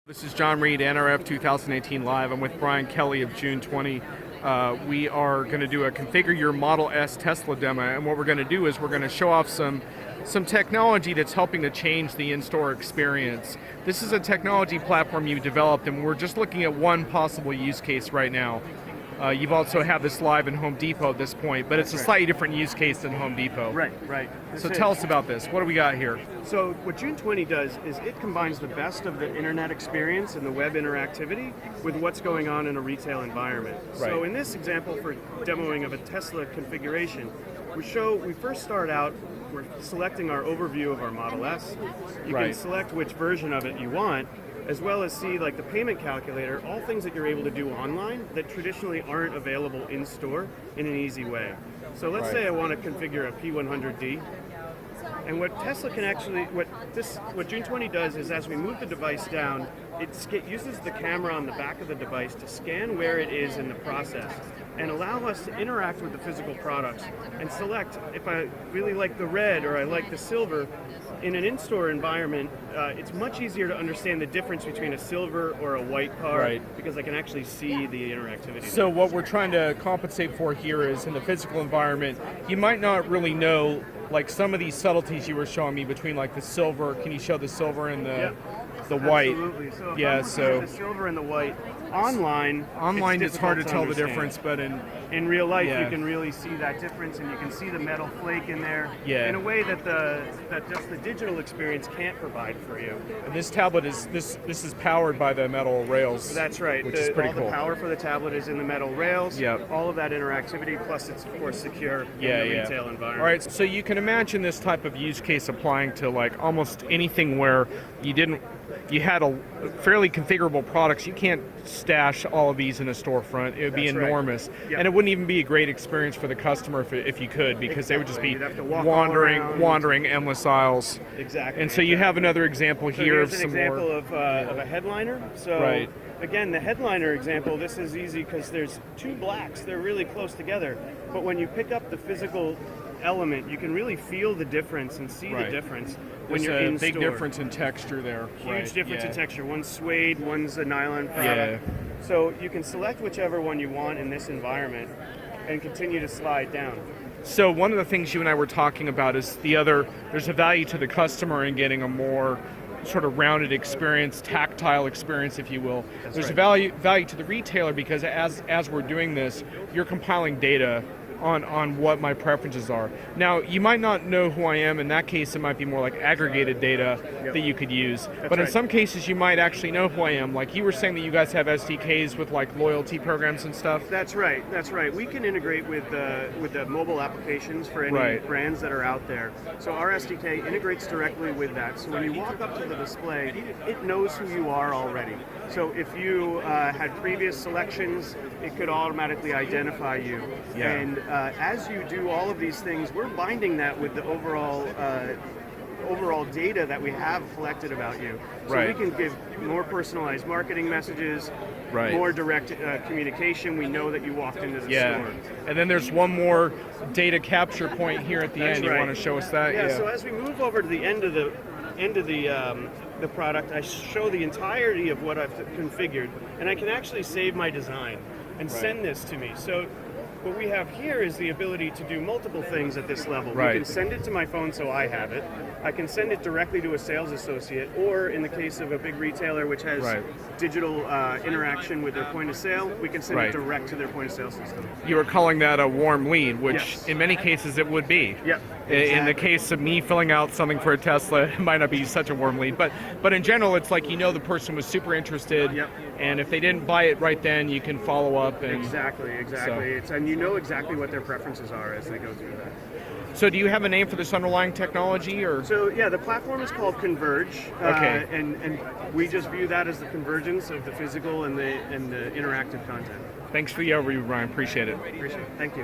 This is John Reed, NRF 2018 Live. I'm with Brian Kelly of June20. We are going to do a Configure Your Model S Tesla demo, and what we're going to do is we're going to show off some technology that's helping to change the in-store experience. This is a technology platform you've developed, and we're just looking at one possible use case right now. You've also had this live in Home Depot at this point, but it's a slightly different use case than Home Depot. Right. So tell us about this. What do we got here? So what June20 does is it combines the best of the internet experience and the web interactivity with what's going on in a retail environment. Right. So in this example for demoing of a Tesla configuration, we first start out, we're selecting our overview of our Model S. You can select which version of it you want, as well as see like the payment calculator, all things that you're able to do online that traditionally aren't available in store in an easy way. So let's say I want to configure a P100D. And what Tesla can actually, what June20 does is as we move the device down, it uses the camera on the back of the device to scan where it is in the process and allow us to interact with the physical products and select if I really like the red or I like the silver. In an in-store environment, it's much easier to understand the difference between a silver or a white car because I can actually see the interactivity. So what we're trying to compensate for here is in the physical environment, you might not really know like some of these subtleties you were showing me between like the silver. Can you show the silver and the white? Absolutely. So the silver and the white online it's hard to tell the difference, but in real life you can really see that difference, and you can see the metal flake in there in a way that just the digital experience can't provide for you. And this tablet is this is powered by the metal rails. That's right. Which is pretty cool. The power for the tablet is in the metal rails. Yep. All of that interactivity, plus it's of course secure in the retail environment. All right. So you can imagine this type of use case applying to like almost anything where you had a fairly configurable products. You can't stash all of these in a storefront. It would be enormous. And it wouldn't even be a great experience for the customer if you could, because they would just be wandering endless aisles. Exactly. And so you have another example here of some more. Here's an example of a headliner. So again, the headliner example, this is easy because there's two blacks. They're really close together. But when you pick up the physical element, you can really feel the difference and see the difference when you're in store. There's a big difference in texture there. Huge difference in texture. One's suede, one's a nylon product. So you can select whichever one you want in this environment and continue to slide down. So one of the things you and I were talking about is there's a value to the customer in getting a more sort of rounded experience, tactile experience, if you will. There's a value to the retailer because as we're doing this, you're compiling data on what my preferences are. Now, you might not know who I am. In that case, it might be more like aggregated data that you could use. But in some cases, you might actually know who I am. Like you were saying that you guys have SDKs with like loyalty programs and stuff. That's right. We can integrate with the mobile applications for any brands that are out there. So our SDK integrates directly with that. So when you walk up to the display, it knows who you are already. So if you had previous selections, it could automatically identify you. And as you do all of these things, we're binding that with the overall data that we have collected about you. So we can give more personalized marketing messages, more direct communication. We know that you walked into the store. And then there's one more data capture point here at the end. You want to show us that? So as we move over to the end of the product, I show the entirety of what I've configured, and I can actually save my design and send this to me. So what we have here is the ability to do multiple things at this level. We can send it to my phone so I have it. I can send it directly to a sales associate, or in the case of a big retailer which has digital interaction with their point of sale, we can send it direct to their point of sale system. You were calling that a warm lead, which in many cases it would be. In the case of me filling out something for a Tesla, it might not be such a warm lead, but in general, it's like the person was super interested, and if they didn't buy it right then, you can follow up. And exactly. And you know exactly what their preferences are as they go through that. So do you have a name for this underlying technology? Or? So the platform is called Converge, and we just view that as the convergence of the physical and the interactive content. Thanks for the overview, Brian. Appreciate it. Thank you.